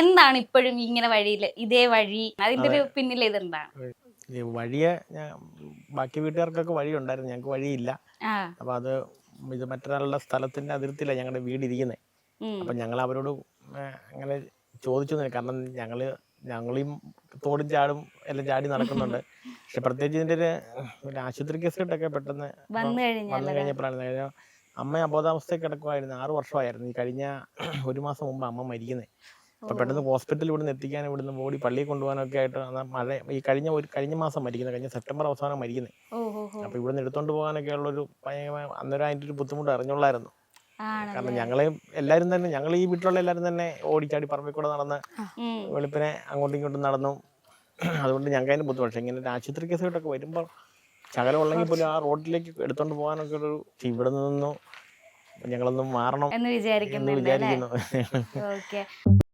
എന്താണ് ഇപ്പോഴും ഇങ്ങനെ വഴിയിൽ ഇതേ വഴി അതിന്റെ ഒരു പിന്നിൽ ഇതെന്താണ്? ഈ വഴിയെ ബാക്കി വീട്ടുകാർക്കൊക്കെ വഴി ഉണ്ടായിരുന്നു, ഞങ്ങൾക്ക് വഴിയില്ല. അപ്പോൾ അത് ഇത് മറ്റൊരാളുടെ സ്ഥലത്തിൻ്റെ അതിർത്തിയിലാണ് ഞങ്ങളുടെ വീട് ഇരിക്കുന്നത്. അപ്പം ഞങ്ങൾ അവരോട് അങ്ങനെ ചോദിച്ചു, കാരണം ഞങ്ങളീ തോടും ചാടും എല്ലാം ചാടി നടക്കുന്നുണ്ട്. പക്ഷെ പ്രത്യേകിച്ച് ഇതിൻ്റെ ഒരു ആശുപത്രി കേസിട്ടൊക്കെ പെട്ടെന്ന് വന്നു കഴിഞ്ഞപ്പോഴാണ് അമ്മ അബോധാവസ്ഥയിൽ കിടക്കുമായിരുന്നു. 6 വർഷമായിരുന്നു. ഈ കഴിഞ്ഞ 1 മാസം മുമ്പ് അമ്മ മരിക്കുന്നത്. അപ്പോൾ പെട്ടെന്ന് ഹോസ്പിറ്റലിൽ ഇവിടുന്ന് എത്തിക്കാനും ഇവിടുന്ന് ബോഡി പള്ളിയിൽ കൊണ്ടുപോകാനൊക്കെ ആയിട്ട് മഴ ഈ കഴിഞ്ഞ മാസം മരിക്കുന്നത്, കഴിഞ്ഞ സെപ്റ്റംബർ അവസാനം മരിക്കുന്നത്. അപ്പോൾ ഇവിടുന്ന് എടുത്തോണ്ട് പോകാനൊക്കെ ഉള്ളൊരു അന്നേരം അതിൻ്റെ ഒരു ബുദ്ധിമുട്ട് അറിഞ്ഞുള്ളായിരുന്നു. കാരണം ഞങ്ങൾ ഈ വീട്ടിലുള്ള എല്ലാവരും തന്നെ ഓടിച്ചാടി പറമ്പിൽ കൂടെ നടന്ന് വെളുപ്പിനെ അങ്ങോട്ടും ഇങ്ങോട്ടും നടന്നു. അതുകൊണ്ട് ഞങ്ങൾക്ക് അതിന് ബുദ്ധിമുട്ട്. പക്ഷേ ഇങ്ങനെ ഒരു ആശുപത്രി കേസുകളൊക്കെ വരുമ്പോൾ ശകലം ഉള്ളെങ്കിൽ പോലും ആ റോഡിലേക്ക് എടുത്തോണ്ട് പോകാനൊക്കെ ഒരു ഇവിടെ നിന്നു ഞങ്ങളൊന്നും മാറണം എന്ന് വിചാരിക്കുന്നു.